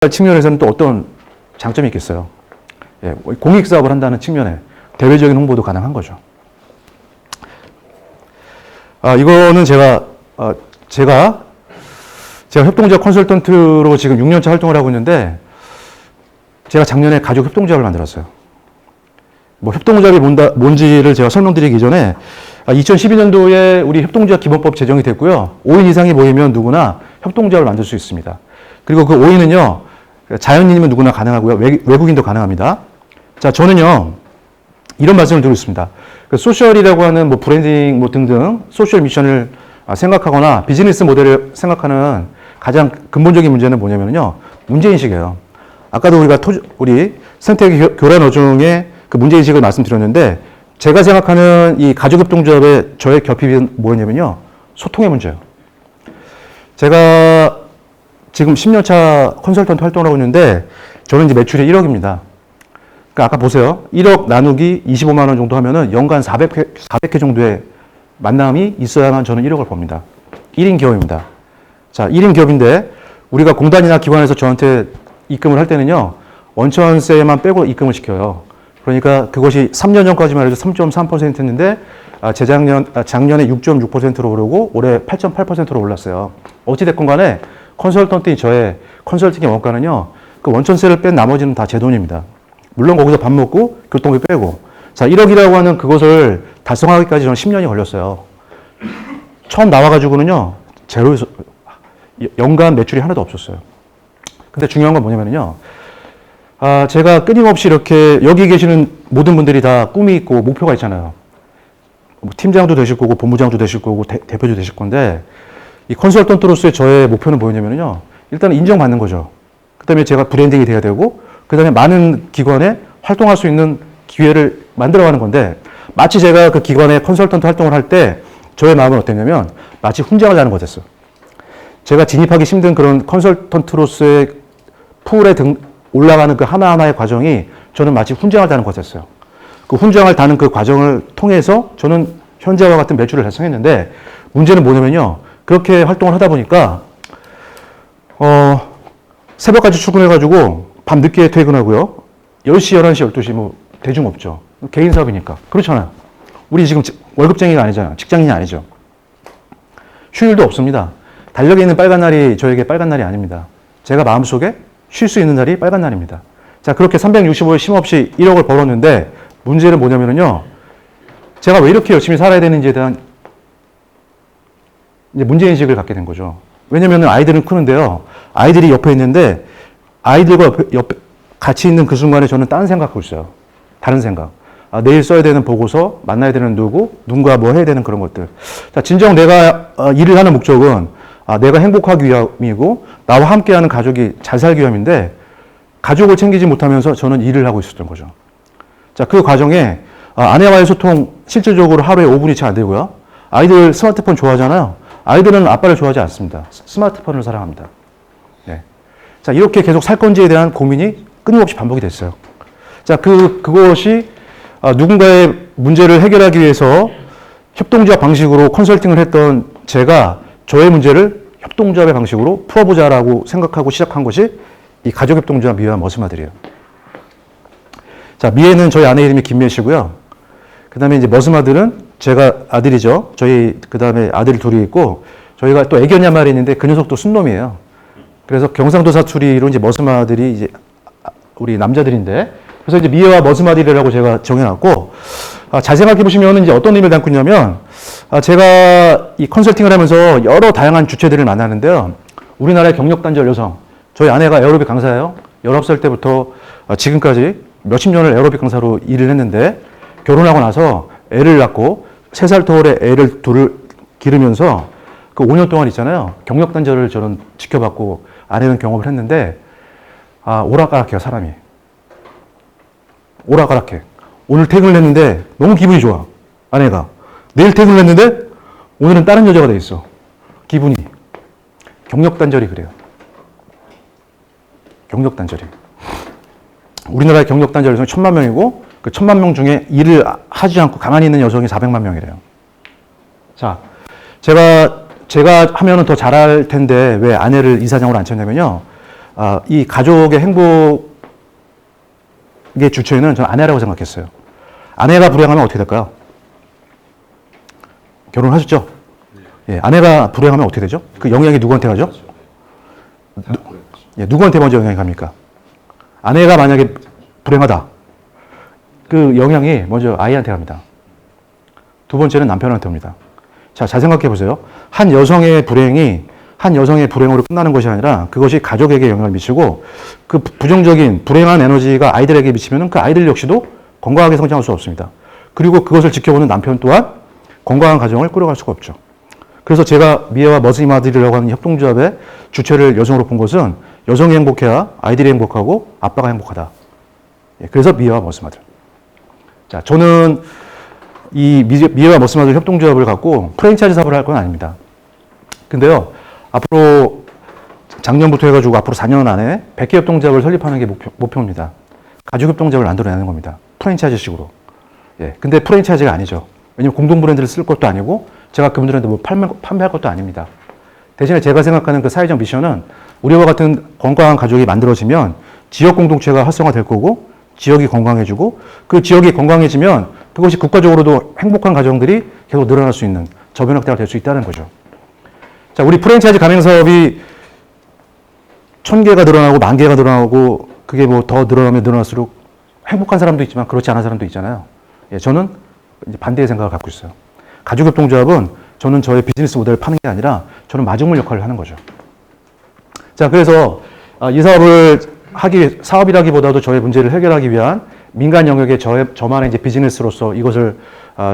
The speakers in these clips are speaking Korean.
측면에서는 또 어떤 장점이 있겠어요? 예, 공익사업을 한다는 측면에 대외적인 홍보도 가능한 거죠. 이거는 제가 협동조합 컨설턴트로 지금 6년차 활동을 하고 있는데, 제가 작년에 가족 협동조합을 만들었어요. 뭐 협동조합이 뭔지를 제가 설명드리기 전에 2012년도에 우리 협동조합 기본법 제정이 됐고요. 5인 이상이 모이면 누구나 협동조합을 만들 수 있습니다. 그리고 그 5인은요, 자연인이면 누구나 가능하고요. 외국인도 가능합니다. 자, 저는요, 이런 말씀을 드리고 있습니다. 그 소셜이라고 하는 뭐 브랜딩 뭐 등등 소셜 미션을 생각하거나 비즈니스 모델을 생각하는 가장 근본적인 문제는 뭐냐면요, 문제인식이에요. 아까도 우리 생태계 교란 어중의 그 문제인식을 말씀드렸는데, 제가 생각하는 이 가족협동조합의 저의 결핍이 뭐냐면요, 소통의 문제예요. 제가 지금 10년차 컨설턴트 활동을 하고 있는데, 저는 이제 매출이 1억입니다. 그러니까 아까 보세요. 1억 나누기 25만 원 정도 하면은 연간 400회 정도의 만남이 있어야만 저는 1억을 법니다. 1인 기업입니다. 자, 1인 기업인데, 우리가 공단이나 기관에서 저한테 입금을 할 때는요, 원천세만 빼고 입금을 시켜요. 그러니까 그것이 3년 전까지만 해도 3.3%였는데, 작년에 6.6%로 오르고 올해 8.8%로 올랐어요. 어찌됐건 간에 컨설턴트인 저의 컨설팅의 원가는요, 그 원천세를 뺀 나머지는 다 제 돈입니다. 물론 거기서 밥 먹고 교통비 빼고. 자, 1억이라고 하는 그것을 달성하기까지 저는 10년이 걸렸어요. 처음 나와가지고는요, 제로에서 연간 매출이 하나도 없었어요. 근데 중요한 건 뭐냐면요, 제가 끊임없이 이렇게 여기 계시는 모든 분들이 다 꿈이 있고 목표가 있잖아요. 팀장도 되실 거고 본부장도 되실 거고 대표도 되실 건데, 이 컨설턴트로서의 저의 목표는 뭐냐면요, 일단 인정받는 거죠. 그 다음에 제가 브랜딩이 돼야 되고, 그 다음에 많은 기관에 활동할 수 있는 기회를 만들어가는 건데, 마치 제가 그 기관에 컨설턴트 활동을 할 때 저의 마음은 어땠냐면 마치 훈장을 나는 것 같았어요. 제가 진입하기 힘든 그런 컨설턴트로서의 풀에 올라가는 그 하나하나의 과정이 저는 마치 훈장을 다는 것 같았어요. 그 훈장을 다는 그 과정을 통해서 저는 현재와 같은 매출을 달성했는데, 문제는 뭐냐면요, 그렇게 활동을 하다 보니까 새벽까지 출근해가지고 밤 늦게 퇴근하고요, 10시, 11시, 12시 뭐 대중 없죠. 개인 사업이니까. 그렇잖아요. 우리 지금 월급쟁이가 아니잖아요. 직장인이 아니죠. 휴일도 없습니다. 달력에 있는 빨간 날이 저에게 빨간 날이 아닙니다. 제가 마음속에 쉴 수 있는 날이 빨간 날입니다. 자, 그렇게 365일 쉼없이 1억을 벌었는데, 문제는 뭐냐면요, 제가 왜 이렇게 열심히 살아야 되는지에 대한 이제 문제인식을 갖게 된 거죠. 왜냐면 아이들은 크는데요, 아이들이 옆에 있는데, 아이들과 옆에 같이 있는 그 순간에 저는 다른 생각하고 있어요. 다른 생각. 내일 써야 되는 보고서, 만나야 되는 누군가 뭐 해야 되는 그런 것들. 자, 진정 내가 일을 하는 목적은 내가 행복하기 위함이고, 나와 함께하는 가족이 잘 살기 위함인데, 가족을 챙기지 못하면서 저는 일을 하고 있었던 거죠. 자, 그 과정에 아내와의 소통 실질적으로 하루에 5분이 채 안 되고요. 아이들 스마트폰 좋아하잖아요. 아이들은 아빠를 좋아하지 않습니다. 스마트폰을 사랑합니다. 네. 자, 이렇게 계속 살 건지에 대한 고민이 끊임없이 반복이 됐어요. 자, 그것이 누군가의 문제를 해결하기 위해서 협동조합 방식으로 컨설팅을 했던 제가 저의 문제를 협동조합의 방식으로 풀어보자라고 생각하고 시작한 것이 이 가족협동조합 미애와 머스마들이에요. 자, 미애는 저희 아내 이름이 김미애 씨고요. 그 다음에 이제 머스마들은 제가 아들이죠. 그 다음에 아들 둘이 있고, 저희가 또 애견 말이 있는데 그 녀석도 순놈이에요. 그래서 경상도 사투리로 이제 머스마들이 이제 우리 남자들인데, 그래서 이제 미애와 머스마들이라고 제가 정해놨고, 잘 생각해 보시면 이제 어떤 의미를 담고 있냐면, 제가 이 컨설팅을 하면서 여러 다양한 주체들을 만나는데요. 우리나라의 경력단절 여성, 저희 아내가 에어로빅 강사예요. 19살 때부터 지금까지 몇십 년을 에어로빅 강사로 일을 했는데, 결혼하고 나서 애를 낳고 3살 터울에 애를 둘을 기르면서 그 5년 동안 있잖아요, 경력단절을 저는 지켜봤고 아내는 경험을 했는데, 오락가락해요, 사람이. 오락가락해. 오늘 퇴근을 했는데 너무 기분이 좋아, 아내가. 내일 퇴근을 했는데 오늘은 다른 여자가 돼 있어, 기분이. 경력단절이 그래요. 경력단절이. 우리나라의 경력단절 여성이 1000만 명이고, 그 1000만 명 중에 일을 하지 않고 가만히 있는 여성이 400만 명이래요. 자, 제가 하면은 더 잘할 텐데 왜 아내를 이사장으로 앉혔냐면요, 이 가족의 행복의 주체는 저는 아내라고 생각했어요. 아내가 불행하면 어떻게 될까요? 결혼하셨죠? 예, 아내가 불행하면 어떻게 되죠? 그 영향이 누구한테 가죠? 누구한테 먼저 영향이 갑니까? 아내가 만약에 불행하다. 그 영향이 먼저 아이한테 갑니다. 두 번째는 남편한테 옵니다. 자, 잘 생각해 보세요. 한 여성의 불행으로 끝나는 것이 아니라 그것이 가족에게 영향을 미치고 그 부정적인 불행한 에너지가 아이들에게 미치면 그 아이들 역시도 건강하게 성장할 수 없습니다. 그리고 그것을 지켜보는 남편 또한 건강한 가정을 꾸려갈 수가 없죠. 그래서 제가 미애와 머슴아들이라고 하는 협동조합의 주체를 여성으로 본 것은 여성이 행복해야 아이들이 행복하고 아빠가 행복하다. 그래서 미애와 머슴아들. 자, 저는 이 미애와 머슴아들 협동조합을 갖고 프랜차이즈 사업을 할 건 아닙니다. 근데요, 앞으로 작년부터 해가지고 앞으로 4년 안에 100개 협동조합을 설립하는 게 목표입니다. 가족협동조합을 만들어내는 겁니다. 프랜차이즈식으로. 예. 근데 프랜차이즈가 아니죠. 왜냐면 공동 브랜드를 쓸 것도 아니고 제가 그분들한테 뭐 판매할 것도 아닙니다. 대신에 제가 생각하는 그 사회적 미션은 우리와 같은 건강한 가족이 만들어지면 지역 공동체가 활성화될 거고 지역이 건강해지고 그 지역이 건강해지면 그것이 국가적으로도 행복한 가정들이 계속 늘어날 수 있는 저변학대가 될 수 있다는 거죠. 자, 우리 프랜차이즈 가맹 사업이 1000개가 늘어나고 10,000개가 늘어나고 그게 뭐 더 늘어나면 늘어날수록 행복한 사람도 있지만 그렇지 않은 사람도 있잖아요. 예, 저는 이제 반대의 생각을 갖고 있어요. 가족협동조합은 저는 저의 비즈니스 모델을 파는 게 아니라 저는 마중물 역할을 하는 거죠. 자, 그래서 이 사업을 사업이라기보다도 저의 문제를 해결하기 위한 민간 영역의 저만의 이제 비즈니스로서 이것을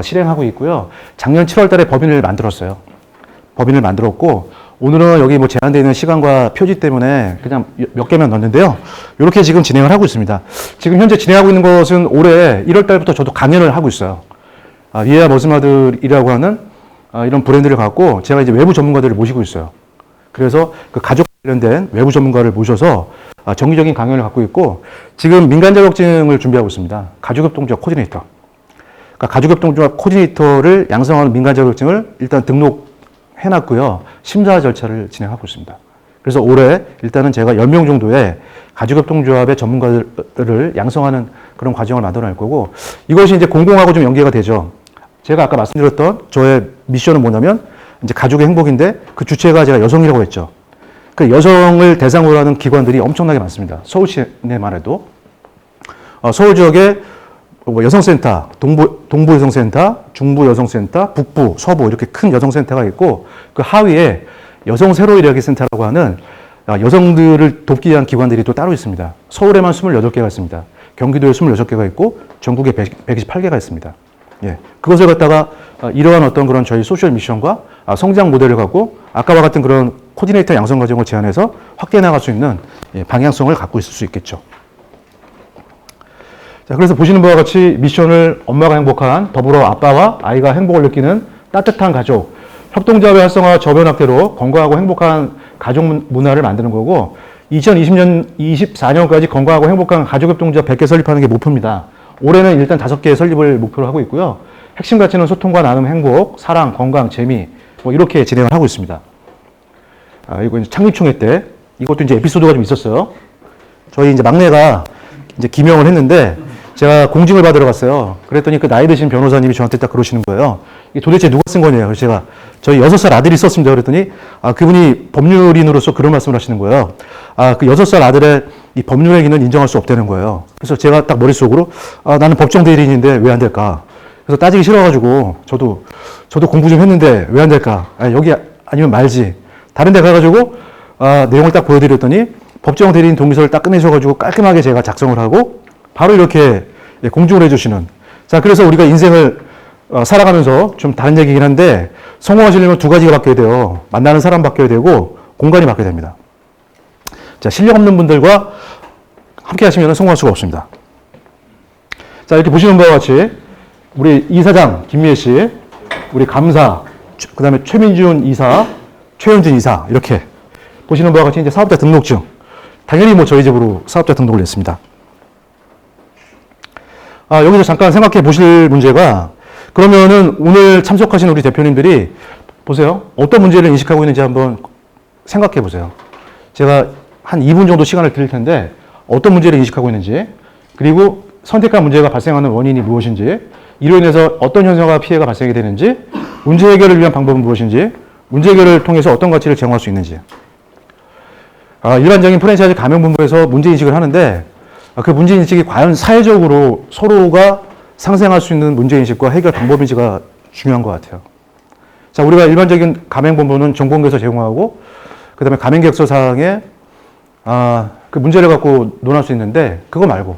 실행하고 있고요. 작년 7월 달에 법인을 만들었어요. 법인을 만들었고, 오늘은 여기 뭐 제한되어 있는 시간과 표지 때문에 그냥 몇 개만 넣었는데요. 이렇게 지금 진행을 하고 있습니다. 지금 현재 진행하고 있는 것은 올해 1월 달부터 저도 강연을 하고 있어요. 미애와 머슴아들이라고 하는 이런 브랜드를 갖고 제가 이제 외부 전문가들을 모시고 있어요. 그래서 그 가족 관련된 외부 전문가를 모셔서 정기적인 강연을 갖고 있고 지금 민간 자격증을 준비하고 있습니다. 가족협동조합 코디네이터. 그러니까 가족협동조합 코디네이터를 양성하는 민간 자격증을 일단 등록해놨고요. 심사 절차를 진행하고 있습니다. 그래서 올해 일단은 제가 10명 정도의 가족협동조합의 전문가들을 양성하는 그런 과정을 만들어낼 거고 이것이 이제 공공하고 좀 연계가 되죠. 제가 아까 말씀드렸던 저의 미션은 뭐냐면 이제 가족의 행복인데 그 주체가 제가 여성이라고 했죠. 그 여성을 대상으로 하는 기관들이 엄청나게 많습니다. 서울시내만 해도. 서울 지역에 뭐 여성센터, 동부 여성센터, 중부 여성센터, 북부, 서부 이렇게 큰 여성센터가 있고 그 하위에 여성 세로일하기 센터라고 하는 여성들을 돕기 위한 기관들이 또 따로 있습니다. 서울에만 28개가 있습니다. 경기도에 26개가 있고 전국에 128개가 있습니다. 예, 그것을 갖다가 이러한 어떤 그런 저희 소셜 미션과 성장 모델을 갖고 아까와 같은 그런 코디네이터 양성 과정을 제안해서 확대해 나갈 수 있는 방향성을 갖고 있을 수 있겠죠. 자, 그래서 보시는 바와 같이 미션을 엄마가 행복한 더불어 아빠와 아이가 행복을 느끼는 따뜻한 가족, 협동조합의 활성화 저변학대로 건강하고 행복한 가족 문화를 만드는 거고 2020년, 24년까지 건강하고 행복한 가족협동조합 100개 설립하는 게 목표입니다. 올해는 일단 5개 설립을 목표로 하고 있고요. 핵심 가치는 소통과 나눔, 행복, 사랑, 건강, 재미 뭐 이렇게 진행을 하고 있습니다. 이거 이제 창립총회 때 이것도 이제 에피소드가 좀 있었어요. 저희 이제 막내가 이제 기명을 했는데 제가 공증을 받으러 갔어요. 그랬더니 그 나이 드신 변호사님이 저한테 딱 그러시는 거예요. 이게 도대체 누가 쓴 거냐고. 그래서 제가 저희 6살 아들이 썼습니다. 그랬더니 그분이 법률인으로서 그런 말씀을 하시는 거예요. 그 6살 아들의 이 법률 행위는 인정할 수 없다는 거예요. 그래서 제가 딱 머릿속으로 나는 법정 대리인인데 왜 안 될까? 그래서 따지기 싫어가지고 저도 공부 좀 했는데 왜 안 될까? 여기 아니면 말지. 다른 데 가가지고 내용을 딱 보여드렸더니 법정 대리인 동의서를 딱 끝내셔가지고 깔끔하게 제가 작성을 하고 바로 이렇게 공증을 해주시는. 자, 그래서 우리가 인생을 살아가면서 좀 다른 얘기긴 한데 성공하시려면 두 가지가 바뀌어야 돼요. 만나는 사람 바뀌어야 되고 공간이 바뀌어야 됩니다. 자, 실력 없는 분들과 함께 하시면 성공할 수가 없습니다. 자, 이렇게 보시는 바와 같이 우리 이사장 김미애 씨, 우리 감사, 그 다음에 최민준 이사, 최현준 이사 이렇게 보시는 바와 같이 이제 사업자 등록증. 당연히 뭐 저희 집으로 사업자 등록을 했습니다. 여기서 잠깐 생각해 보실 문제가 그러면은 오늘 참석하신 우리 대표님들이 보세요. 어떤 문제를 인식하고 있는지 한번 생각해 보세요. 제가 한 2분 정도 시간을 드릴 텐데 어떤 문제를 인식하고 있는지, 그리고 선택한 문제가 발생하는 원인이 무엇인지, 이로 인해서 어떤 현상과 피해가 발생이 되는지, 문제 해결을 위한 방법은 무엇인지, 문제 해결을 통해서 어떤 가치를 제공할 수 있는지. 일반적인 프랜차이즈 가맹본부에서 문제 인식을 하는데 그 문제 인식이 과연 사회적으로 서로가 상생할 수 있는 문제 인식과 해결 방법인지가 중요한 것 같아요. 자, 우리가 일반적인 가맹본부는 정보공개서 제공하고 그 다음에 가맹계약서 사항에 그 문제를 갖고 논할 수 있는데, 그거 말고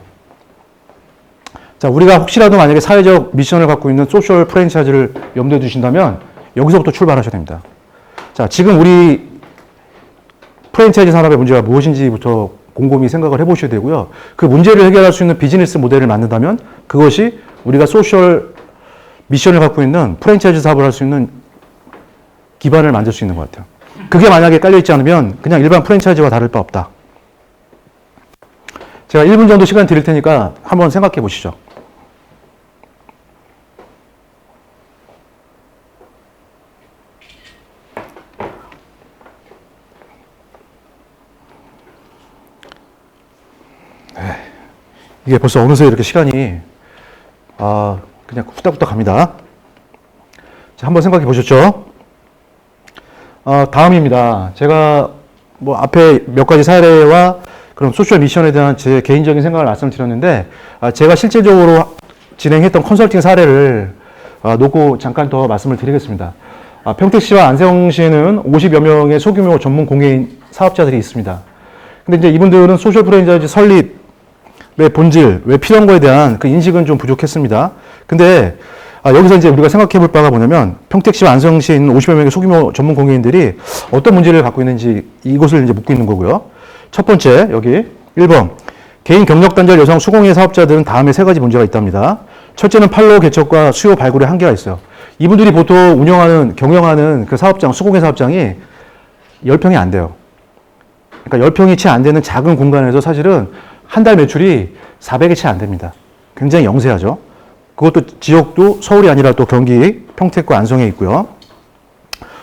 자, 우리가 혹시라도 만약에 사회적 미션을 갖고 있는 소셜 프랜차이즈를 염두에 두신다면 여기서부터 출발하셔야 됩니다. 자, 지금 우리 프랜차이즈 산업의 문제가 무엇인지부터 곰곰이 생각을 해보셔야 되고요. 그 문제를 해결할 수 있는 비즈니스 모델을 만든다면 그것이 우리가 소셜 미션을 갖고 있는 프랜차이즈 사업을 할 수 있는 기반을 만들 수 있는 것 같아요. 그게 만약에 깔려있지 않으면 그냥 일반 프랜차이즈와 다를 바 없다. 제가 1분 정도 시간 드릴 테니까 한번 생각해 보시죠. 이게 벌써 어느새 이렇게 시간이 그냥 후딱후딱 갑니다. 자, 한번 생각해 보셨죠? 다음입니다. 제가 뭐 앞에 몇 가지 사례와 그럼 소셜 미션에 대한 제 개인적인 생각을 말씀드렸는데, 제가 실제적으로 진행했던 컨설팅 사례를 놓고 잠깐 더 말씀을 드리겠습니다. 평택시와 안성시에는 50여 명의 소규모 전문 공개인 사업자들이 있습니다. 근데 이제 이분들은 소셜 프랜차이즈 설립의 본질, 왜 필요한 거에 대한 그 인식은 좀 부족했습니다. 근데 여기서 이제 우리가 생각해 볼 바가 뭐냐면, 평택시와 안성시에 있는 50여 명의 소규모 전문 공개인들이 어떤 문제를 갖고 있는지 이것을 이제 묻고 있는 거고요. 첫 번째, 여기 1번. 개인 경력단절 여성 수공예 사업자들은 다음에 세 가지 문제가 있답니다. 첫째는 판로 개척과 수요 발굴에 한계가 있어요. 이분들이 보통 경영하는 그 사업장, 수공예 사업장이 10평이 안 돼요. 그러니까 10평이 채 안 되는 작은 공간에서 사실은 한 달 매출이 400이 채 안 됩니다. 굉장히 영세하죠. 그것도 지역도 서울이 아니라 또 경기, 평택과 안성에 있고요.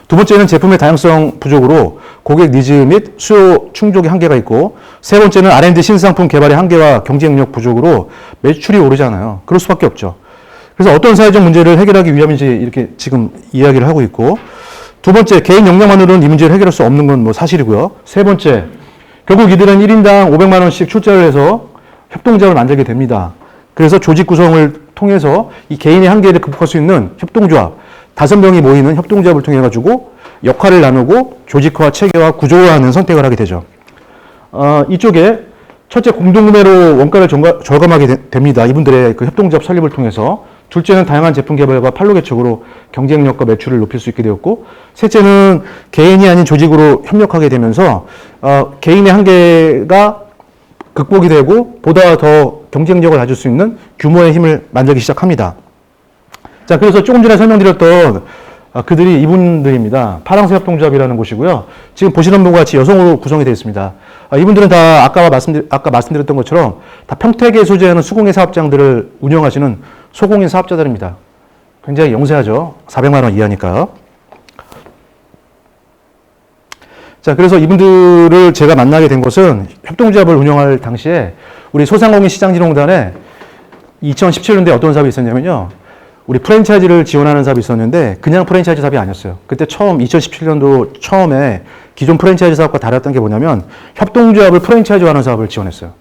두 번째는 제품의 다양성 부족으로 고객 니즈 및 수요 충족의 한계가 있고, 세 번째는 R&D 신상품 개발의 한계와 경쟁력 부족으로 매출이 오르잖아요. 그럴 수밖에 없죠. 그래서 어떤 사회적 문제를 해결하기 위함인지 이렇게 지금 이야기를 하고 있고, 두 번째, 개인 역량만으로는 이 문제를 해결할 수 없는 건 뭐 사실이고요. 세 번째, 결국 이들은 1인당 500만 원씩 출자를 해서 협동조합을 만들게 됩니다. 그래서 조직 구성을 통해서 이 개인의 한계를 극복할 수 있는 협동조합, 5명이 모이는 협동조합을 통해 가지고 역할을 나누고 조직화, 체계화, 구조화하는 선택을 하게 되죠. 이쪽에 첫째, 공동구매로 원가를 절감하게 됩니다. 이분들의 그 협동조합 설립을 통해서. 둘째는 다양한 제품 개발과 판로 개척으로 경쟁력과 매출을 높일 수 있게 되었고, 셋째는 개인이 아닌 조직으로 협력하게 되면서 개인의 한계가 극복이 되고 보다 더 경쟁력을 가질 수 있는 규모의 힘을 만들기 시작합니다. 자, 그래서 조금 전에 설명드렸던 그들이 이분들입니다. 파랑새 협동조합이라는 곳이고요. 지금 보시는 분과 같이 여성으로 구성이 되어 있습니다. 이분들은 다 아까 말씀드렸던 것처럼 다 평택에 소재하는 수공예 사업장들을 운영하시는 소공인 사업자들입니다. 굉장히 영세하죠. 400만 원 이하니까요. 자, 그래서 이분들을 제가 만나게 된 것은 협동조합을 운영할 당시에 우리 소상공인 시장진흥단에 2017년도에 어떤 사업이 있었냐면요. 우리 프랜차이즈를 지원하는 사업이 있었는데 그냥 프랜차이즈 사업이 아니었어요. 그때 2017년도 처음에 기존 프랜차이즈 사업과 다랐던 게 뭐냐면 협동조합을 프랜차이즈화하는 사업을 지원했어요.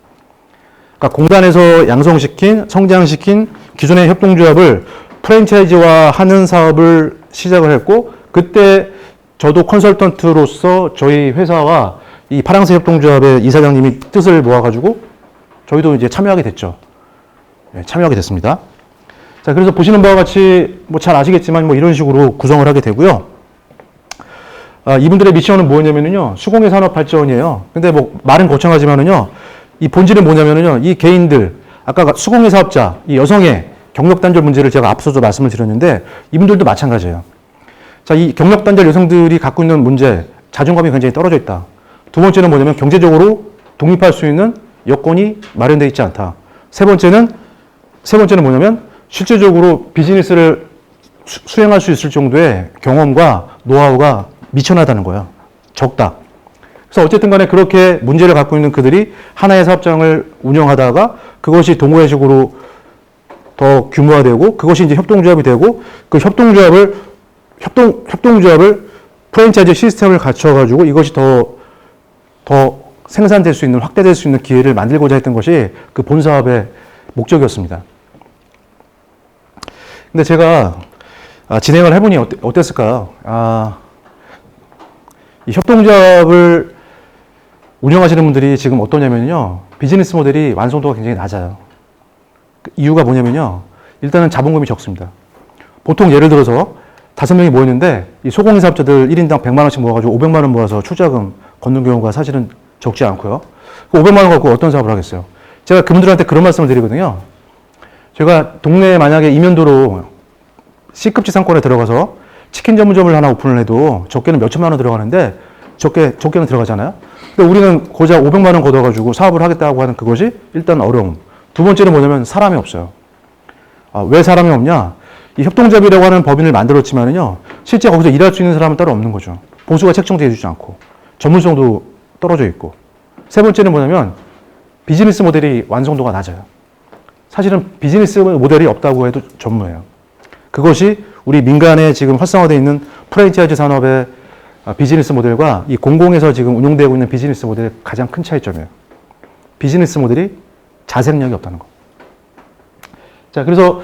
그러니까 공단에서 양성시킨, 성장시킨 기존의 협동조합을 프랜차이즈화하는 사업을 시작을 했고, 그때 저도 컨설턴트로서 저희 회사와 이 파랑새 협동조합의 이사장님이 뜻을 모아가지고 저희도 이제 참여하게 됐죠. 네, 참여하게 됐습니다. 자, 그래서 보시는 바와 같이 뭐 잘 아시겠지만 뭐 이런 식으로 구성을 하게 되고요. 이분들의 미션은 뭐냐면요. 수공예 산업 발전이에요. 근데 뭐 말은 거창하지만은요. 이 본질은 뭐냐면은요. 이 개인들, 아까 수공예 사업자, 이 여성의 경력 단절 문제를 제가 앞서서 말씀을 드렸는데 이분들도 마찬가지예요. 자, 이 경력 단절 여성들이 갖고 있는 문제, 자존감이 굉장히 떨어져 있다. 두 번째는 뭐냐면 경제적으로 독립할 수 있는 여건이 마련되어 있지 않다. 세 번째는 뭐냐면 실질적으로 비즈니스를 수행할 수 있을 정도의 경험과 노하우가 미천하다는 거예요. 적다. 그래서 어쨌든 간에 그렇게 문제를 갖고 있는 그들이 하나의 사업장을 운영하다가 그것이 동호회식으로 더 규모화되고 그것이 이제 협동조합이 되고 그 협동조합을 프랜차이즈 시스템을 갖춰가지고 이것이 더 생산될 수 있는, 확대될 수 있는 기회를 만들고자 했던 것이 그 본사업의 목적이었습니다. 근데 제가 진행을 해보니 어땠을까요? 이 협동조합을 운영하시는 분들이 지금 어떠냐면요. 비즈니스 모델이 완성도가 굉장히 낮아요. 그 이유가 뭐냐면요. 일단은 자본금이 적습니다. 보통 예를 들어서 5명이 모였는데 이 소공인 사업자들 1인당 100만 원씩 모아가지고 500만 원 모아서 출자금 걷는 경우가 사실은 적지 않고요. 그 500만 원 갖고 어떤 사업을 하겠어요? 제가 그분들한테 그런 말씀을 드리거든요. 제가 동네에 만약에 이면도로 C급 지상권에 들어가서 치킨 전문점을 하나 오픈을 해도 적게는 몇 천만 원 들어가는데 적게는 들어가잖아요. 근데 우리는 고작 500만 원 걷어가지고 사업을 하겠다고 하는 그것이 일단 어려움. 두 번째는 뭐냐면 사람이 없어요. 왜 사람이 없냐? 이 협동조합이라고 하는 법인을 만들었지만은요, 실제 거기서 일할 수 있는 사람은 따로 없는 거죠. 보수가 책정되어 있지 않고, 전문성도 떨어져 있고. 세 번째는 뭐냐면, 비즈니스 모델이 완성도가 낮아요. 사실은 비즈니스 모델이 없다고 해도 전무해요. 그것이 우리 민간에 지금 활성화되어 있는 프랜차이즈 산업의 비즈니스 모델과 이 공공에서 지금 운용되고 있는 비즈니스 모델의 가장 큰 차이점이에요. 비즈니스 모델이 자생력이 없다는 거. 자, 그래서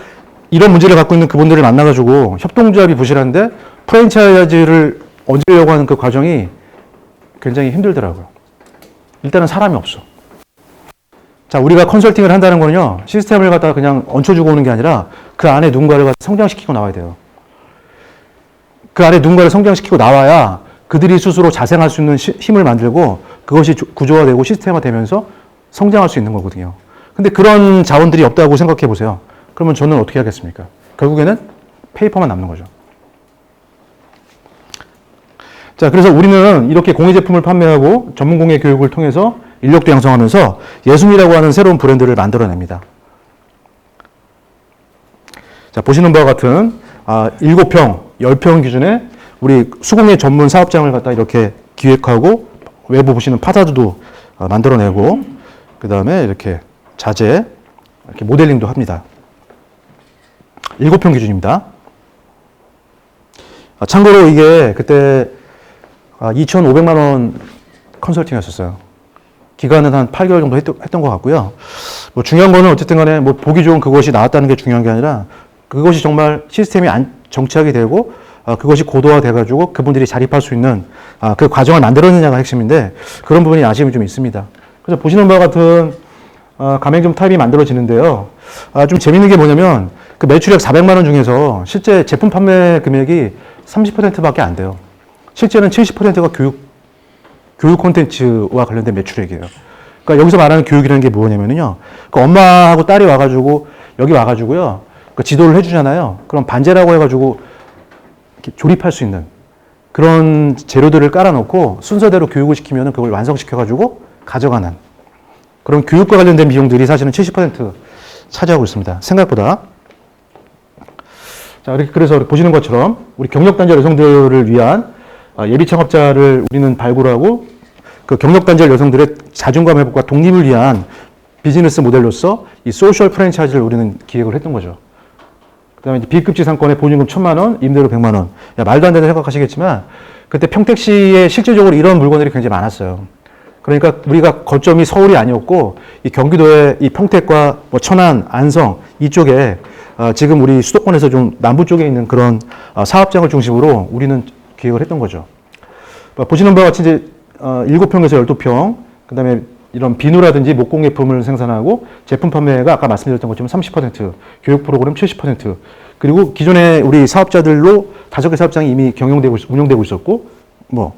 이런 문제를 갖고 있는 그분들을 만나가지고 협동조합이 부실한데 프랜차이즈를 얹으려고 하는 그 과정이 굉장히 힘들더라고요. 일단은 사람이 없어. 자, 우리가 컨설팅을 한다는 거는요, 시스템을 갖다가 그냥 얹혀주고 오는 게 아니라 그 안에 누군가를 성장시키고 나와야 돼요. 그 안에 누군가를 성장시키고 나와야 그들이 스스로 자생할 수 있는 힘을 만들고 그것이 구조화되고 시스템화되면서 성장할 수 있는 거거든요. 근데 그런 자원들이 없다고 생각해 보세요. 그러면 저는 어떻게 하겠습니까? 결국에는 페이퍼만 남는 거죠. 자, 그래서 우리는 이렇게 공예 제품을 판매하고 전문 공예 교육을 통해서 인력도 양성하면서 예순이라고 하는 새로운 브랜드를 만들어냅니다. 자, 보시는 바와 같은 7평, 10평 기준의 우리 수공예 전문 사업장을 갖다 이렇게 기획하고 외부 보시는 파사드도 만들어내고 그 다음에 이렇게 자재, 이렇게 모델링도 합니다. 7평 기준입니다. 참고로 이게 그때 2,500만 원 컨설팅이었어요. 기간은 한 8개월 정도 했던 것 같고요. 뭐 중요한 거는 어쨌든 간에 뭐 보기 좋은 그것이 나왔다는 게 중요한 게 아니라 그것이 정말 시스템이 정착이 되고 그것이 고도화돼가지고 그분들이 자립할 수 있는 그 과정을 만들었느냐가 핵심인데 그런 부분이 아쉬움이 좀 있습니다. 그래서 보시는 바와 같은 가맹점 타입이 만들어지는데요. 좀 재밌는 게 뭐냐면 그 매출액 400만 원 중에서 실제 제품 판매 금액이 30%밖에 안 돼요. 실제는 70%가 교육 콘텐츠와 관련된 매출액이에요. 그러니까 여기서 말하는 교육이라는 게 뭐냐면요. 그 엄마하고 딸이 와가지고 여기 와가지고요. 그 지도를 해주잖아요. 그럼 반제라고 해가지고 이렇게 조립할 수 있는 그런 재료들을 깔아놓고 순서대로 교육을 시키면 그걸 완성시켜가지고 가져가는 그런 교육과 관련된 비용들이 사실은 70% 차지하고 있습니다. 생각보다. 자, 이렇게 그래서 보시는 것처럼 우리 경력단절 여성들을 위한 예비 창업자를 우리는 발굴하고 그 경력단절 여성들의 자존감 회복과 독립을 위한 비즈니스 모델로서 이 소셜 프랜차이즈를 우리는 기획을 했던 거죠. 그 다음에 B급 지상권에 보증금 1,000만 원, 임대료 100만 원. 야, 말도 안 되는 생각하시겠지만 그때 평택시에 실질적으로 이런 물건들이 굉장히 많았어요. 그러니까 우리가 거점이 서울이 아니었고 이 경기도의 이 평택과 뭐 천안, 안성 이쪽에 지금 우리 수도권에서 좀 남부 쪽에 있는 그런 사업장을 중심으로 우리는 기획을 했던 거죠. 보시는 바와 같이 이제 7평에서 12평, 그 다음에 이런 비누라든지 목공예품을 생산하고 제품 판매가 아까 말씀드렸던 것처럼 30%, 교육 프로그램 70%, 그리고 기존에 우리 사업자들로 5개 사업장이 이미 운영되고 있었고, 뭐.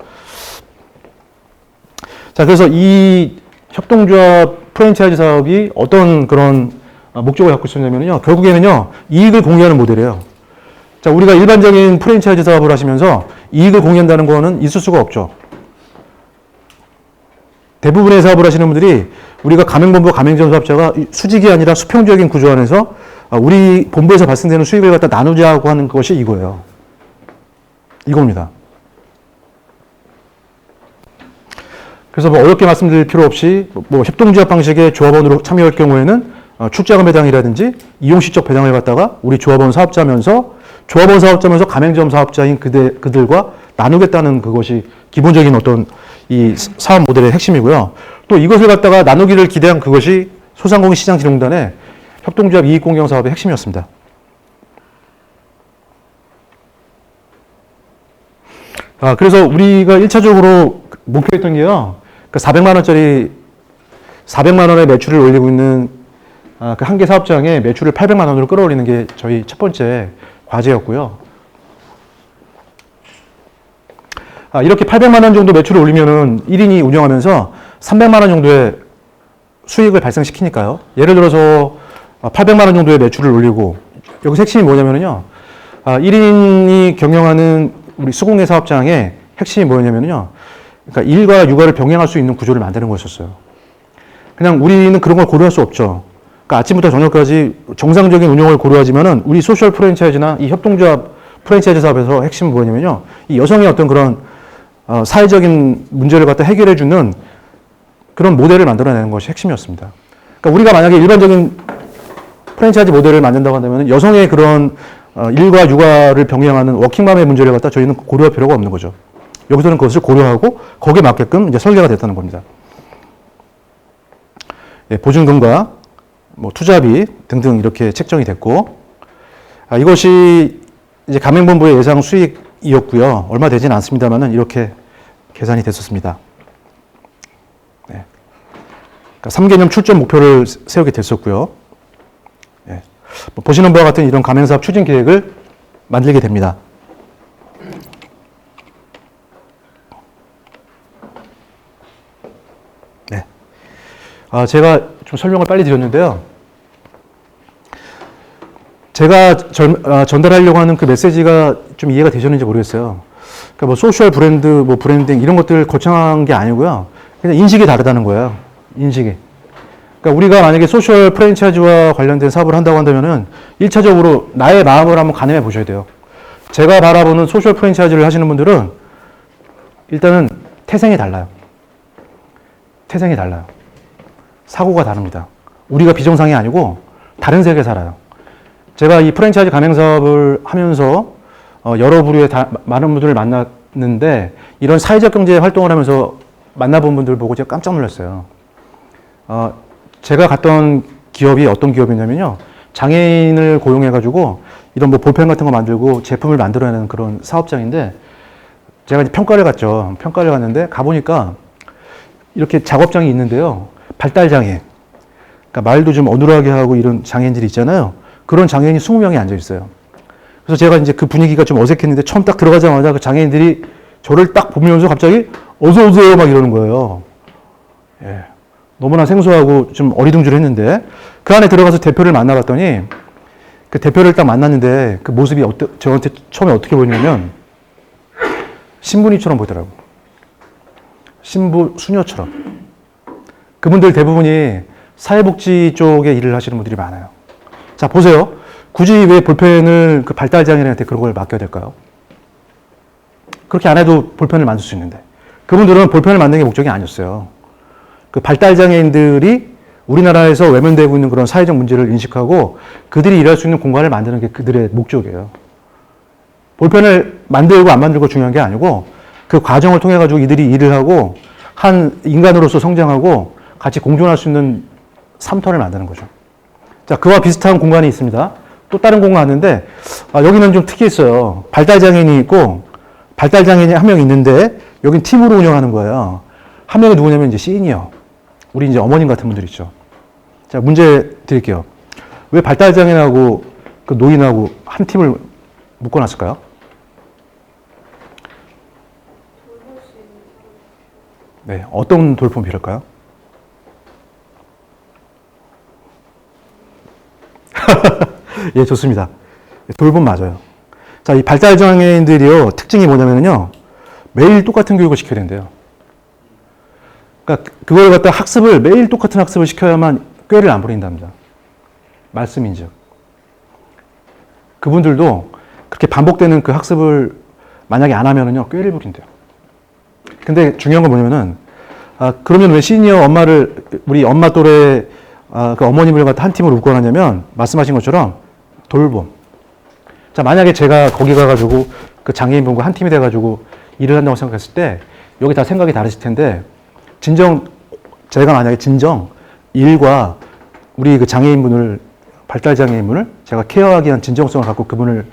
자, 그래서 이 협동조합 프랜차이즈 사업이 어떤 그런 목적을 갖고 있었냐면요. 결국에는요, 이익을 공유하는 모델이에요. 자, 우리가 일반적인 프랜차이즈 사업을 하시면서 이익을 공유한다는 거는 있을 수가 없죠. 대부분의 사업을 하시는 분들이 우리가 가맹본부, 가맹점 사업자가 수직이 아니라 수평적인 구조 안에서 우리 본부에서 발생되는 수익을 갖다 나누자고 하는 것이 이거예요. 이겁니다. 그래서 뭐 어렵게 말씀드릴 필요 없이 뭐 협동조합 방식의 조합원으로 참여할 경우에는 출자금 배당이라든지 이용시적 배당을 갖다가 우리 조합원 사업자면서 가맹점 사업자인 그들과 나누겠다는 그것이 기본적인 어떤 이 사업 모델의 핵심이고요. 또 이것을 갖다가 나누기를 기대한 그것이 소상공인시장진흥단의 협동조합 이익공경 사업의 핵심이었습니다. 그래서 우리가 1차적으로 목표했던 게요. 그 400만 원의 매출을 올리고 있는 그 한 개 사업장의 매출을 800만 원으로 끌어올리는 게 저희 첫 번째 과제였고요. 이렇게 800만 원 정도 매출을 올리면은 1인이 운영하면서 300만 원 정도의 수익을 발생시키니까요. 예를 들어서 800만 원 정도의 매출을 올리고, 여기서 핵심이 뭐냐면요. 1인이 경영하는 우리 수공예 사업장의 핵심이 뭐냐면요. 그러니까 일과 육아를 병행할 수 있는 구조를 만드는 거였었어요. 그냥 우리는 그런 걸 고려할 수 없죠. 그러니까 아침부터 저녁까지 정상적인 운영을 고려하지만은 우리 소셜 프랜차이즈나 이 협동조합 프랜차이즈 사업에서 핵심은 뭐냐면요. 이 여성의 어떤 그런 사회적인 문제를 갖다 해결해주는 그런 모델을 만들어내는 것이 핵심이었습니다. 그러니까 우리가 만약에 일반적인 프랜차이즈 모델을 만든다고 한다면 여성의 그런 일과 육아를 병행하는 워킹맘의 문제를 갖다 저희는 고려할 필요가 없는 거죠. 여기서는 그것을 고려하고 거기에 맞게끔 이제 설계가 됐다는 겁니다. 예, 보증금과 뭐 투자비 등등 이렇게 책정이 됐고, 이것이 이제 가맹본부의 예상 수익이었고요. 얼마 되진 않습니다만은 이렇게 계산이 됐었습니다. 네. 그러니까 3개년 출전 목표를 세우게 됐었고요. 예. 보시는 바와 같은 이런 가맹사업 추진 계획을 만들게 됩니다. 네. 제가 좀 설명을 빨리 드렸는데요. 제가 전달하려고 하는 그 메시지가 좀 이해가 되셨는지 모르겠어요. 그러니까 뭐 소셜 브랜드, 뭐 브랜딩 이런 것들 거창한 게 아니고요. 그냥 인식이 다르다는 거예요. 인식이. 그러니까 우리가 만약에 소셜 프랜차이즈와 관련된 사업을 한다고 한다면은 1차적으로 나의 마음을 한번 가늠해 보셔야 돼요. 제가 바라보는 소셜 프랜차이즈를 하시는 분들은 일단은 태생이 달라요. 태생이 달라요. 사고가 다릅니다. 우리가 비정상이 아니고 다른 세계에 살아요. 제가 이 프랜차이즈 가맹 사업을 하면서 여러 부류의 많은 분들을 만났는데 이런 사회적 경제 활동을 하면서 만나본 분들 보고 제가 깜짝 놀랐어요. 제가 갔던 기업이 어떤 기업이냐면요. 장애인을 고용해가지고 이런 뭐 볼펜 같은 거 만들고 제품을 만들어내는 그런 사업장인데 제가 이제 평가를 갔죠. 평가를 갔는데 가보니까 이렇게 작업장이 있는데요. 발달장애. 그러니까 말도 좀 어눌하게 하고 이런 장애인들이 있잖아요. 그런 장애인이 20명이 앉아 있어요. 그래서 제가 이제 그 분위기가 좀 어색했는데 처음 딱 들어가자마자 그 장애인들이 저를 딱 보면서 갑자기 어서 오세요 막 이러는 거예요. 예. 너무나 생소하고 좀 어리둥절했는데 그 안에 들어가서 대표를 만나봤더니 그 대표를 딱 만났는데 그 모습이 저한테 처음에 어떻게 보이냐면 신부님처럼 보이더라고. 신부 수녀처럼. 그분들 대부분이 사회복지 쪽에 일을 하시는 분들이 많아요. 자, 보세요. 굳이 왜 볼펜을 그 발달장애인한테 그런 걸 맡겨야 될까요? 그렇게 안 해도 볼펜을 만들 수 있는데. 그분들은 볼펜을 만드는 게 목적이 아니었어요. 그 발달장애인들이 우리나라에서 외면되고 있는 그런 사회적 문제를 인식하고 그들이 일할 수 있는 공간을 만드는 게 그들의 목적이에요. 볼펜을 만들고 안 만들고 중요한 게 아니고 그 과정을 통해 가지고 이들이 일을 하고 한 인간으로서 성장하고 같이 공존할 수 있는 삶터를 만드는 거죠. 자, 그와 비슷한 공간이 있습니다. 또 다른 공간 왔는데 여기는 좀 특이했어요. 발달장애인이 있고 발달장애인이 한 명 있는데 여긴 팀으로 운영하는 거예요. 한 명이 누구냐면 이제 시니어. 우리 이제 어머님 같은 분들 있죠. 자, 문제 드릴게요. 왜 발달장애인하고 그 노인하고 한 팀을 묶어놨을까요? 네, 어떤 돌봄이 필요할까요? 예, 좋습니다. 돌봄 맞아요. 자, 이 발달장애인들이요, 특징이 뭐냐면요, 매일 똑같은 교육을 시켜야 된대요. 그러니까 그걸 갖다 학습을, 매일 똑같은 학습을 시켜야만 꾀를 안 부린답니다. 말씀인즉. 그분들도 그렇게 반복되는 그 학습을 만약에 안 하면은요, 꾀를 부린대요. 근데 중요한 건 뭐냐면은, 그러면 왜 시니어 엄마를, 우리 엄마 또래 그 어머님을 갖다 한 팀으로 묶어놨냐면, 말씀하신 것처럼 돌봄. 자, 만약에 제가 거기 가가지고 그 장애인분과 한 팀이 돼가지고 일을 한다고 생각했을 때, 여기 다 생각이 다르실 텐데, 제가 만약에 일과 우리 그 장애인분을, 발달장애인분을 제가 케어하기 위한 진정성을 갖고 그분을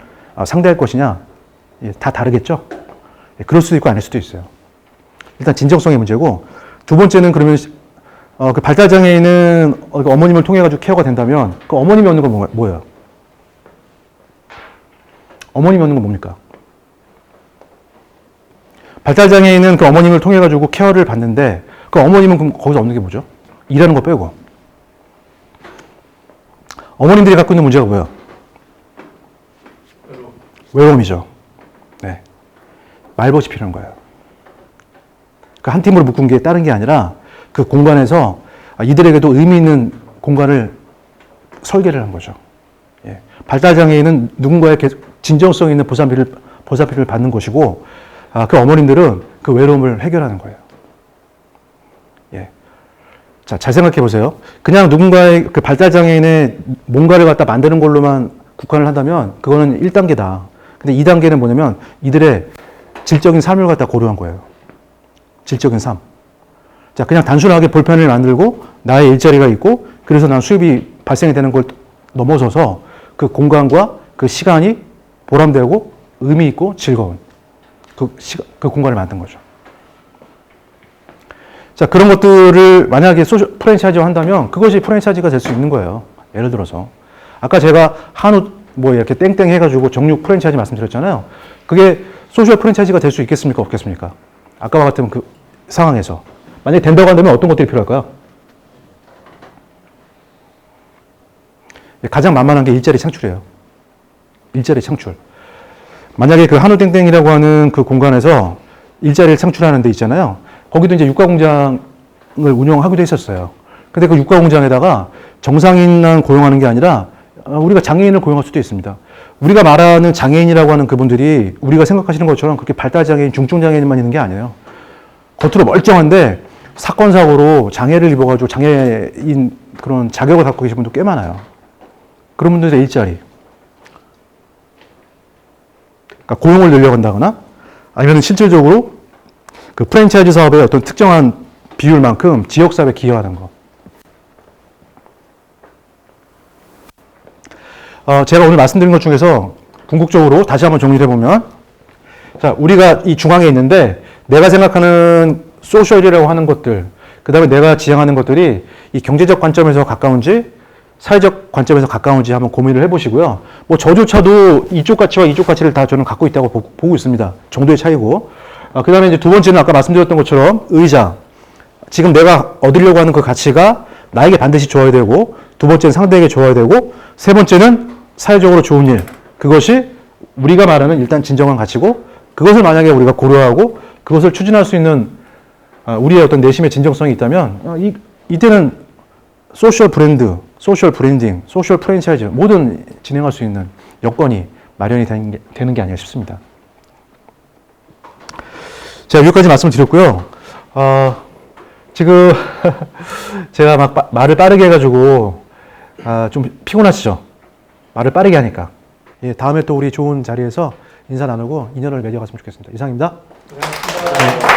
상대할 것이냐, 다 다르겠죠? 그럴 수도 있고 아닐 수도 있어요. 일단 진정성의 문제고, 두 번째는 그러면 그 발달장애인은 어머님을 통해 가지고 케어가 된다면 그 어머님이 얻는 건 뭐예요? 어머님이 얻는 건 뭡니까? 발달장애인은 그 어머님을 통해 가지고 케어를 받는데 그 어머님은 그럼 거기서 얻는 게 뭐죠? 일하는 거 빼고. 어머님들이 갖고 있는 문제가 뭐예요? 외로움이죠. 네. 말벗이 필요한 거예요. 그 한 팀으로 묶은 게 다른 게 아니라 그 공간에서 이들에게도 의미 있는 공간을 설계를 한 거죠. 예. 발달장애인은 누군가의 진정성 있는 보살핌을 받는 것이고, 그 어머님들은 그 외로움을 해결하는 거예요. 예. 자, 잘 생각해 보세요. 그냥 누군가의 그 발달장애인의 뭔가를 갖다 만드는 걸로만 국한을 한다면 그거는 1단계다. 근데 2단계는 뭐냐면 이들의 질적인 삶을 갖다 고려한 거예요. 질적인 삶. 자, 그냥 단순하게 볼펜을 만들고 나의 일자리가 있고 그래서 난 수입이 발생이 되는 걸 넘어서서 그 공간과 그 시간이 보람되고 의미 있고 즐거운 그 공간을 만든 거죠. 자, 그런 것들을 만약에 프랜차이즈화 한다면 그것이 프랜차이즈가 될 수 있는 거예요. 예를 들어서. 아까 제가 한우 이렇게 땡땡 해가지고 정육 프랜차이즈 말씀드렸잖아요. 그게 소셜 프랜차이즈가 될 수 있겠습니까? 없겠습니까? 아까와 같은 그 상황에서. 만약에 된다고 한다면 어떤 것들이 필요할까요? 가장 만만한 게 일자리 창출이에요. 일자리 창출. 만약에 그 한우 땡땡이라고 하는 그 공간에서 일자리를 창출하는 데 있잖아요. 거기도 이제 육가공장을 운영하기도 했었어요. 근데 그 육가공장에다가 정상인만 고용하는 게 아니라 우리가 장애인을 고용할 수도 있습니다. 우리가 말하는 장애인이라고 하는 그분들이 우리가 생각하시는 것처럼 그렇게 발달장애인, 중증장애인만 있는 게 아니에요. 겉으로 멀쩡한데 사건, 사고로 장애를 입어가지고 장애인 그런 자격을 갖고 계신 분도 꽤 많아요. 그런 분들의 일자리. 그러니까 고용을 늘려간다거나 아니면 실질적으로 그 프랜차이즈 사업의 어떤 특정한 비율만큼 지역사회에 기여하는 거. 제가 오늘 말씀드린 것 중에서 궁극적으로 다시 한번 정리를 해보면, 자, 우리가 이 중앙에 있는데 내가 생각하는 소셜이라고 하는 것들, 그 다음에 내가 지향하는 것들이 이 경제적 관점에서 가까운지 사회적 관점에서 가까운지 한번 고민을 해보시고요. 저조차도 이쪽 가치와 이쪽 가치를 다 저는 갖고 있다고 보고 있습니다. 정도의 차이고. 그 다음에 이제 두 번째는 아까 말씀드렸던 것처럼 의자. 지금 내가 얻으려고 하는 그 가치가 나에게 반드시 좋아야 되고, 두 번째는 상대에게 좋아야 되고, 세 번째는 사회적으로 좋은 일. 그것이 우리가 말하는 일단 진정한 가치고, 그것을 만약에 우리가 고려하고 그것을 추진할 수 있는 우리의 어떤 내심의 진정성이 있다면 이때는 소셜 브랜드, 소셜 브랜딩, 소셜 프랜차이즈 모든 진행할 수 있는 여건이 마련이 되는 게 아닌가 싶습니다. 제가 여기까지 말씀드렸고요. 지금 제가 막 말을 빠르게 해가지고 좀 피곤하시죠? 말을 빠르게 하니까. 예, 다음에 또 우리 좋은 자리에서 인사 나누고 인연을 맺어갔으면 좋겠습니다. 이상입니다. 네.